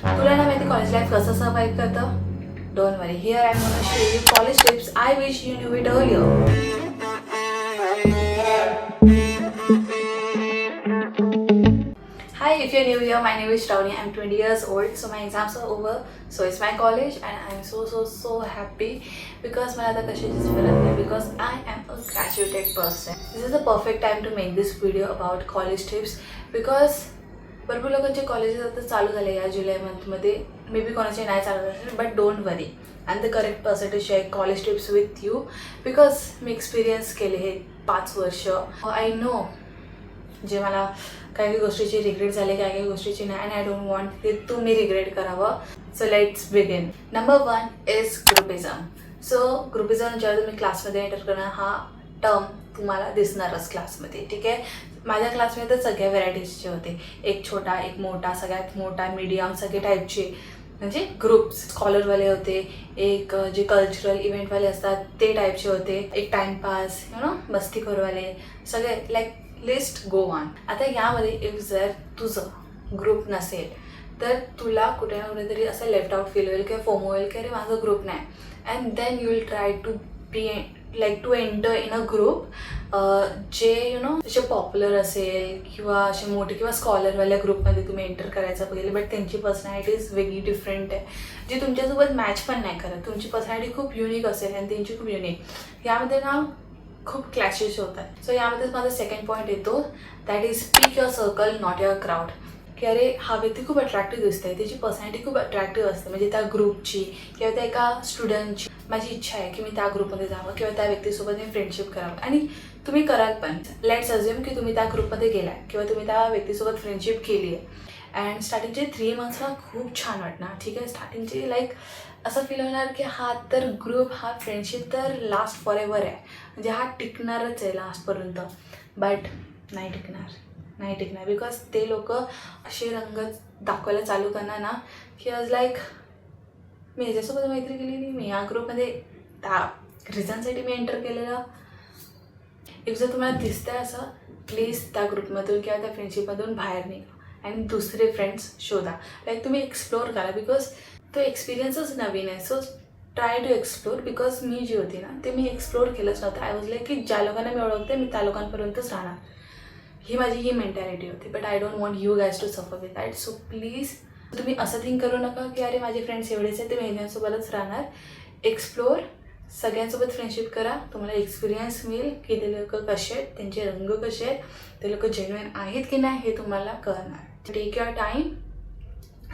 तुला ना माहिती कॉलेज लाईफ कसं सर्वाइव्ह करतं? Don't worry, here I'm gonna show you college tips I wish you knew it earlier. Hi, if you're new here, my name is Shravani. I'm 20 years old, so my exams are over. So it's my college, and I'm so happy because मला आता कशाचीच गरज नाही because I am a graduated person. This is the perfect time to make this video about college tips because भरपूर लोकांचे colleges आता चालू झाले या जुलै मंथमध्ये. मे बी कोणाचे नाही चालू असेल, but don't worry. And the correct person to share college tips with you because मी एक्सपिरियन्स केले हे 5 वर्ष. आय नो जे मला काही गोष्टीचे रिग्रेट झाले, काही गोष्टीची नाही, अँड आय डोंट वॉन्ट ते तुम्ही रिग्रेट करावं. So let's begin. Number 1 is groupism. So groupism जेव्हा तुम्ही क्लासमध्ये एंटर करणार हा टर्म तुम्हाला दिसणारच क्लासमध्ये, ठीक आहे. माझ्या क्लासमध्ये तर सगळ्या व्हरायटीजचे होते, एक छोटा एक मोठा, सगळ्यात मोठा, मीडियम, सगळे टाईपचे म्हणजे ग्रुप्स. स्कॉलरवाले होते, एक जे कल्चरल इव्हेंटवाले असतात ते टाईपचे होते, एक टाईमपास मस्तीखोरवाले, सगळे लाईक लिस्ट गो ऑन. आता यामध्ये इफ जर तुझं ग्रुप नसेल तर तुला कुठे ना कुठेतरी असं लेफ्ट आउट फील होईल किंवा फोमो होईल की अरे माझं ग्रुप नाही. And then you will try to be to enter in a group जे असे पॉप्युलर असेल किंवा असे मोठे किंवा स्कॉलरवाल्या ग्रुपमध्ये तुम्ही एंटर करायचं पहिले. बट त्यांची पर्सनॅलिटीज वेगळी डिफरंट आहे, जी तुमच्यासोबत मॅच पण नाही करत. तुमची पर्सनॅलिटी खूप युनिक असेल आणि त्यांची खूप युनिक. यामध्ये ना खूप क्लॅशेस होतात. सो यामध्येच माझा सेकंड पॉईंट येतो, that is pick your circle not your crowd. की अरे हा व्यक्ती खूप अट्रॅक्टिव्ह दिसते, त्याची पर्सनॅलिटी खूप अट्रॅक्टिव्ह असते, म्हणजे त्या ग्रुपची किंवा त्या एका स्टुडंटची. माझी इच्छा आहे की मी त्या ग्रुपमध्ये जावं किंवा त्या व्यक्तीसोबत मी फ्रेंडशिप करावं, आणि तुम्ही कराल पण. लेट्स अज्युम की तुम्ही त्या ग्रुपमध्ये गेलाय किंवा तुम्ही त्या व्यक्तीसोबत फ्रेंडशिप केली आहे. अँड स्टार्टिंगचे 3 मंथ्सला खूप छान वाटणार, ठीक आहे. स्टार्टिंगचे लाईक असं फील होणार की हा तर ग्रुप, हा फ्रेंडशिप तर लास्ट फॉर एव्हर आहे, म्हणजे हा टिकणारच आहे लास्टपर्यंत. बट नाही टिकणार बिकॉज ते लोक असे रंग दाखवायला चालू करणार ना की आज लाईक मी ह्याच्यासोबत मैत्री केली नाही, मी या ग्रुपमध्ये त्या रिझनसाठी मी एंटर केलेलं. इफ जर तुम्हाला दिसतंय असं, प्लीज त्या ग्रुपमधून किंवा त्या फ्रेंडशिपमधून बाहेर निघा आणि दुसरे फ्रेंड्स शोधा. लाईक तुम्ही एक्सप्लोअर करा बिकॉज तो एक्सपिरियन्सच नवीन आहे. So try to explore. Because मी जी होती ना ते मी एक्सप्लोर केलंच नव्हतं. आय वॉज लाईक की ज्या लोकांना मी ओळखते मी त्या लोकांपर्यंतच राहणार, ही माझी मेंटॅलिटी होती. But I don't want you guys to suffer with that. So please तुम्ही असं थिंक करू नका की अरे माझे फ्रेंड्स एवढेच आहे ते मी ह्यांच्यासोबतच राहणार. एक्सप्लोर, सगळ्यांसोबत फ्रेंडशिप करा, तुम्हाला एक्सपिरियन्स मिळेल की ते लोक कसे आहेत, त्यांचे रंग कसे आहेत, ते लोक जेन्युइन आहेत की नाही हे तुम्हाला कळणार. टेक युअर टाईम,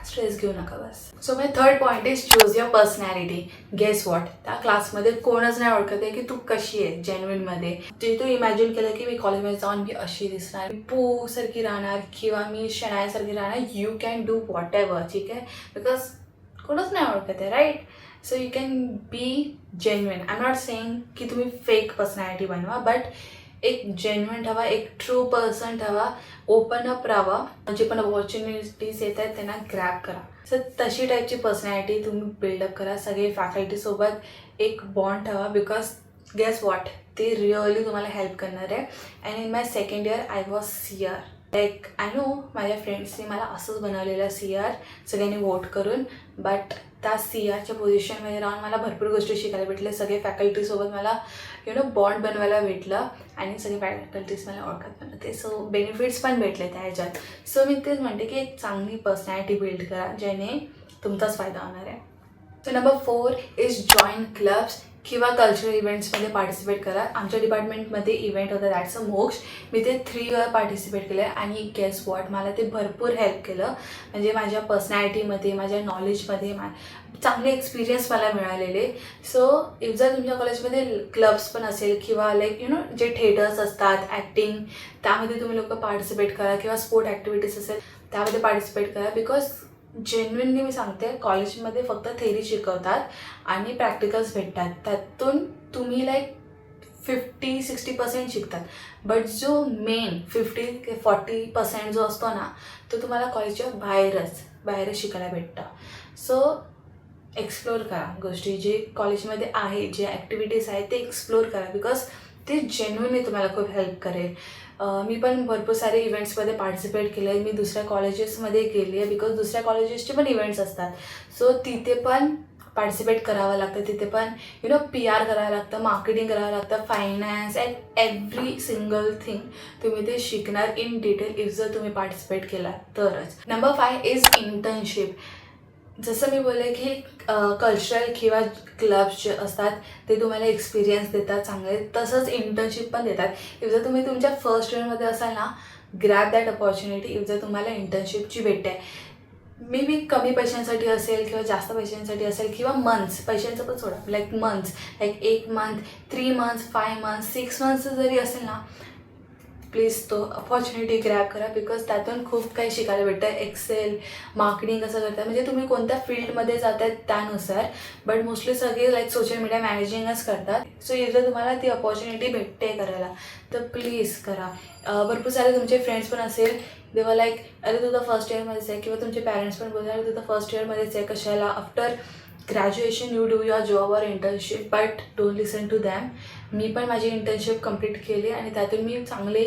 स्ट्रेस घेऊ नका बस. So my third point is choose your personality. Guess what, त्या क्लासमध्ये कोणच नाही ओळखत आहे की तू कशी आहे जेन्युइनमध्ये. जे तू इमॅजिन केलं की मी कॉलेजमध्ये जाऊन मी अशी दिसणार, मी पूसारखी राहणार किंवा मी शनायासारखी राहणार, you can do whatever, ठीक आहे. बिकॉज कोणच नाही ओळखत आहे, right. So you can be genuine. I am not saying की तुम्ही फेक पर्सनॅलिटी बनवा, बट एक जेन्युइन ठेवा, एक ट्रू पर्सन ठेवा, ओपन अप राहा, जे पण अपॉर्च्युनिटीज येत आहेत त्यांना ग्रॅब करा. सो तशी टाईपची पर्सनॅलिटी तुम्ही बिल्डअप करा. सगळे फॅकल्टीसोबत एक बॉन्ड ठेवा बिकॉज गेस वॉट, ते रिअली तुम्हाला हेल्प करणार आहे. And in my second year I was CR. Like I know माझ्या फ्रेंड्सनी मला असंच बनवलेलं सीआर सगळ्यांनी वोट करून. बट त्या सीआरच्या पोझिशनमध्ये राहून मला भरपूर गोष्टी शिकायला भेटल्या. सगळे फॅकल्टीसोबत मला बॉन्ड बनवायला भेटलं आणि सगळे फॅकल्टीज मला ओळखत पण होते. सो बेनिफिट्स पण भेटले त्या ह्याच्यात. सो मी तेच म्हणते की एक चांगली पर्सनॅलिटी बिल्ड करा ज्याने तुमचाच फायदा होणार आहे. So number 4 is join clubs किंवा कल्चरल इव्हेंट्समध्ये पार्टिसिपेट करा. आमच्या डिपार्टमेंटमध्ये इव्हेंट होता, दॅट्स अ मोक्ष. मी ते 3 वेळा पार्टिसिपेट केलं आहे आणि गेस वॉट, मला ते भरपूर हेल्प केलं. म्हणजे माझ्या पर्सनॅलिटीमध्ये, माझ्या नॉलेजमध्ये चांगले एक्सपिरियन्स मला मिळालेले. सो इफ जर तुमच्या कॉलेजमध्ये क्लब्स पण असेल किंवा लाईक जे थिएटर्स असतात, ॲक्टिंग, त्यामध्ये तुम्ही लोक पार्टिसिपेट करा किंवा स्पोर्ट ॲक्टिव्हिटीज असेल त्यामध्ये पार्टिसिपेट करा. बिकॉज जेन्युइनली मी सांगते, कॉलेजमध्ये फक्त थेरी शिकवतात आणि प्रॅक्टिकल्स भेटतात, त्यातून तुम्ही लाईक 50-60% शिकतात. बट जो मेन 50-40% जो असतो ना तो तुम्हाला कॉलेजच्या बाहेरच शिकायला भेटतं. सो एक्सप्लोर करा गोष्टी जे कॉलेजमध्ये आहे, जे ॲक्टिव्हिटीज आहेत ते एक्सप्लोर करा बिकॉज ते जेन्युइनली तुम्हाला खूप हेल्प करेल. मी पण भरपूर सारे इव्हेंट्समध्ये पार्टिसिपेट केलं आहे. मी दुसऱ्या कॉलेजेसमध्ये गेली आहे बिकॉज दुसऱ्या कॉलेजेसचे पण इव्हेंट्स असतात. सो तिथे पण पार्टिसिपेट करावं लागतं. तिथे पण PR करावं लागतं, मार्केटिंग करावं लागतं, finance and every single thing तुम्ही ते शिकणार इन डिटेल इफ जर तुम्ही पार्टिसिपेट केला तरच. Number 5 is internship. जसं मी बोलले की कल्चरल किंवा क्लब्स जे असतात ते तुम्हाला एक्सपिरियन्स देतात चांगले, तसंच इंटर्नशिप पण देतात. इफ जर तुम्ही तुमच्या फर्स्ट इयरमध्ये असाल ना, ग्रॅब दॅट अपॉर्च्युनिटी इफ जर तुम्हाला इंटर्नशिपची भेटते. मे बी कमी पैशांसाठी असेल किंवा जास्त पैशांसाठी असेल किंवा मंथ्स, पैशांचं पण सोडा, like months, like 1 month, 3 months, 5 months, 6 months जरी असेल ना, प्लीज तो अपॉर्च्युनिटी ग्रॅब करा बिकॉज त्यातून खूप काही शिकायला भेटतं. एक्सेल, मार्केटिंग कसं करतात, म्हणजे तुम्ही कोणत्या फील्डमध्ये जात आहेत त्यानुसार, बट मोस्टली सगळे लाईक सोशल मीडिया मॅनेजिंगच करतात. सो जर तुम्हाला ती अपॉर्च्युनिटी भेटते करायला तर प्लीज करा. भरपूर सारे तुमचे फ्रेंड्स पण असेल, तेव्हा लाईक अरे तू तर फर्स्ट इयरमध्येच आहे, किंवा तुमचे पॅरेंट्स पण बोलतात अरे तू तर फर्स्ट इयरमध्येच आहे, कशाला after graduation you do your job or internship, but don't listen to them. मी पण माझी इंटर्नशिप कंप्लीट केली आणि त्यातून मी चांगले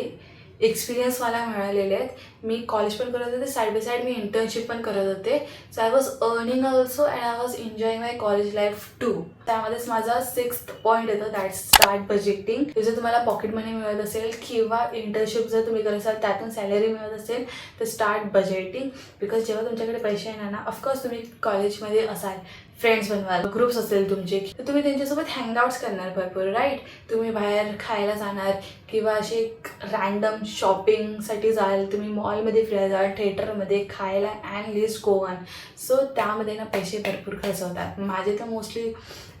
एक्सपिरियन्स मला मिळालेले आहेत. मी कॉलेज पण करत होते, साईड बाय साईड मी इंटर्नशिप पण करत होते. So I was earning also and I was enjoying my college life too. त्यामध्येच माझा 6th पॉईंट येतो, दॅट स्टार्ट बजेटिंग. जर तुम्हाला पॉकेट मनी मिळत असेल किंवा इंटर्नशिप जर तुम्ही करत असाल त्यातून सॅलरी मिळत असेल तर स्टार्ट बजेटिंग. बिकॉज जेव्हा तुमच्याकडे पैसे येणार ना, ऑफकोर्स तुम्ही कॉलेजमध्ये असाल, फ्रेंड्स बनवाल, ग्रुप्स असेल तुमचे, तर तुम्ही त्यांच्यासोबत हँगआउट्स करणार भरपूर, राईट. तुम्ही बाहेर खायला जाणार किंवा असे रँडम शॉपिंगसाठी जाल, तुम्ही मॉलमध्ये फिरायला जाल, थिएटरमध्ये खायला and list go on. So त्यामध्ये ना पैसे भरपूर खर्च होतात. माझे तर मोस्टली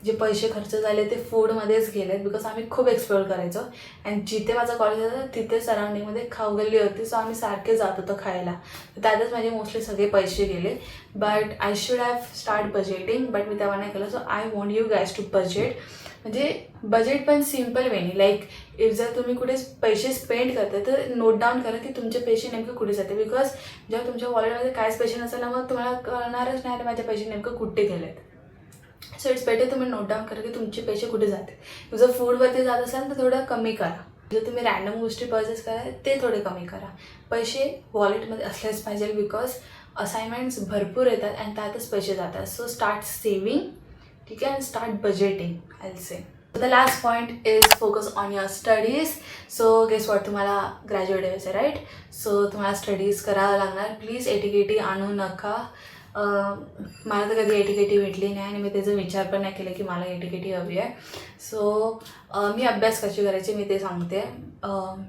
जे पैसे खर्च झाले ते फूडमध्येच गेलेत बिकॉज आम्ही खूप एक्सप्लोअर करायचो अँड जिथे माझं कॉलेज होतं तिथे सराउंडिंगमध्ये खाऊगल्ली होती. सो आम्ही सारखे जात होतो खायला, त्यातच माझे मोस्टली सगळे पैसे गेले. But I should have start budgeting, but मी तेव्हा नाही केलं. So I want you guys to budget. म्हणजे बजेट पण सिम्पल वेनी, लाईक इफ जर तुम्ही कुठे पैसे स्पेंड करता तर नोट डाऊन करा की तुमचे पैसे नेमके कुठे जाते. बिकॉज जेव्हा तुमच्या वॉलेटमध्ये काहीच पैसे नसेल ना, मग तुम्हाला कळणारच नाही माझे पैसे नेमकं कुठे गेलेत. सो इट्स बेटर तुम्ही नोट डाऊन करा की तुमचे पैसे कुठे जाते. जर फूडवरती जात असाल तर थोडं कमी करा. जर तुम्ही रॅन्डम गोष्टी परचेस करा ते थोडे कमी करा. पैसे वॉलेटमध्ये असलेच पाहिजे बिकॉज असाइनमेंट्स भरपूर येतात आणि त्यातच पैसे जातात. सो स्टार्ट सेविंग, ठीक आहे, and start budgeting I will say. The last point is focus on your studies. So guess what, तुम्हाला ग्रॅज्युएट व्हायचं आहे, राईट. सो तुम्हाला स्टडीज करावं लागणार. प्लीज एटीकेटी आणू नका. मला तर कधी एटीकेटी भेटली नाही आणि मी त्याचा विचार पण नाही केला की मला एटीकेटी हवी आहे. सो मी अभ्यास कशी करायची मी ते सांगते.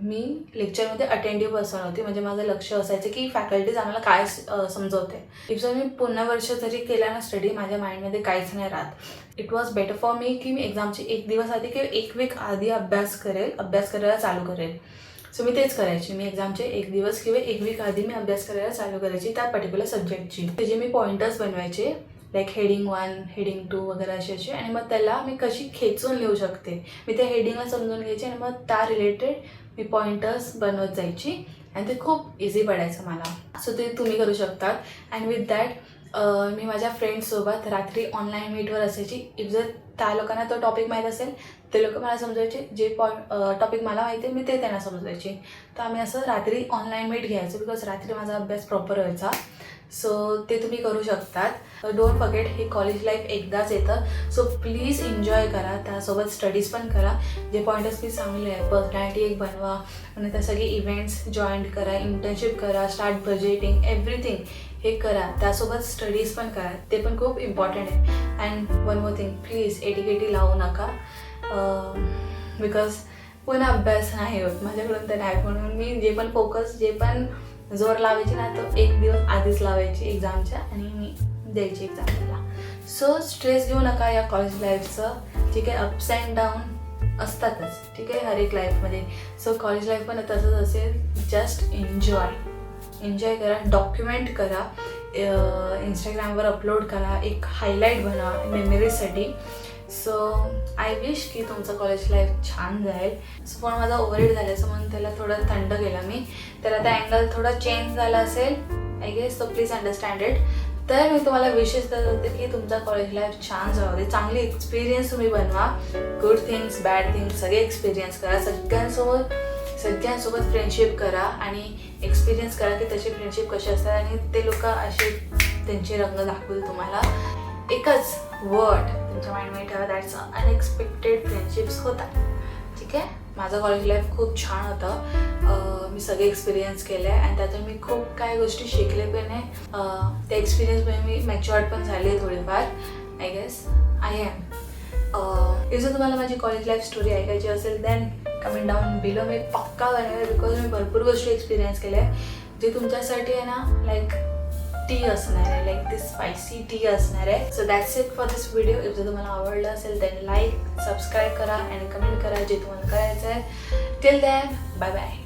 मी लेक्चरमध्ये अटेंटिव्ह बसवण होती, म्हणजे माझं लक्ष असायचं की फॅकल्टीज आम्हाला काय समजवते. इफ जर मी पूर्ण वर्ष जरी केला ना स्टडी, माझ्या माइंडमध्ये काहीच नाही राहत. It was better for me की मी एक्झामची 1 दिवस आधी किंवा 1 वीक आधी अभ्यास करायला चालू करेल. सो मी तेच करायची. मी एक्झामचे 1 दिवस किंवा 1 वीक आधी मी अभ्यास करायला चालू करायची त्या पर्टिक्युलर सब्जेक्टची. त्याचे मी पॉईंटर्स बनवायचे, लाईक हेडिंग 1, हेडिंग 2 वगैरे असे, आणि मग त्याला मी कशी खेचून लिहू शकते मी त्या हेडिंगला समजून घ्यायची आणि मग त्या रिलेटेड मी पॉईंटर्स बनवत जायची आणि ते खूप इझी पडायचं मला. सो ते तुम्ही करू शकतात. अँड विथ दॅट मी माझ्या फ्रेंड्ससोबत रात्री ऑनलाईन मीटवर असायची. इफ जर त्या लोकांना तो टॉपिक माहीत असेल ते लोक मला समजायचे, जे टॉपिक मला माहिती आहे मी ते त्यांना समजायचे. तर आम्ही असं रात्री ऑनलाईन मीट घ्यायचो बिकॉज रात्री माझा अभ्यास प्रॉपर व्हायचा. सो ते तुम्ही करू शकतात. डोंट फॉरगेट, हे कॉलेज लाईफ एकदाच येतं. सो प्लीज एन्जॉय करा, त्यासोबत स्टडीज पण करा. जे पॉईंटर्स मी सांगले आहे, पर्सनॅलिटी एक बनवा आणि त्या सगळे इव्हेंट्स जॉईन करा, इंटर्नशिप करा, स्टार्ट बजेटिंग, एव्हरीथिंग हे करा. त्यासोबत स्टडीज पण करा, ते पण खूप इम्पॉर्टंट आहे. And one more thing, please ATKT लावू नका बिकॉज पुन्हा अभ्यास नाही होत माझ्याकडून तर नाही. म्हणून मी जे पण जोर लावायची ना तो 1 दिवस आधीच लावायची एक्झामच्या आणि मी द्यायची एक्झाम त्याला. सो स्ट्रेस घेऊ नका या कॉलेज लाईफचं, ठीक आहे. अप्स अँड डाऊन असतातच, ठीक आहे, हर एक लाईफमध्ये. सो कॉलेज लाईफ पण तसंच असेल. जस्ट एन्जॉय करा, डॉक्युमेंट करा, इंस्टाग्रामवर अपलोड करा, एक हायलाईट बनवा मेमरीजसाठी. सो आय विश की तुमचं कॉलेज लाईफ छान जाईल. सो पण माझा ओव्हरहेड झाल्याचं म्हणून त्याला थोडं थंड केला मी, त्याला त्या अँगल थोडा चेंज झाला असेल I guess. So please understand it. तर मी तुम्हाला विशेष देत होते की तुमचा कॉलेज लाईफ छान जाऊ दे, चांगली एक्सपिरियन्स तुम्ही बनवा. गुड थिंग्स, बॅड थिंग्स सगळे एक्सपिरियन्स करा. सगळ्यांसोबत फ्रेंडशिप करा आणि एक्सपिरियन्स करा की त्याची फ्रेंडशिप कशी असतात आणि ते लोक असे त्यांचे रंग दाखवतील तुम्हाला. एकच वर्ड तुमच्या माइंडमध्ये ठेवा, दॅट्स अनएक्सपेक्टेड फ्रेंडशिप्स होतात. ठीक आहे. माझं कॉलेज लाईफ खूप छान होतं. मी सगळे एक्सपिरियन्स केले आहे आणि त्यातून मी खूप काही गोष्टी शिकले पण आहे. त्या एक्सपिरियन्समुळे मी मॅच्युअर्ड पण झाली आहे थोडीफार. I guess I am. जर तुम्हाला माझी कॉलेज लाईफ स्टोरी ऐकायची असेल देन कमेंट डाऊन बिलो. मी पक्का बनवेल बिकॉज मी भरपूर गोष्टी एक्सपिरियन्स केल्या आहे जे तुमच्यासाठी आहे ना लाईक टी असणार आहे, लाईक दिस स्पायसी टी असणार आहे. So that's it for this video. जर तुम्हाला आवडलं असेल देन लाईक सबस्क्राईब करा आणि कमेंट करा जे तुम्हाला करायचं आहे. Till then bye bye.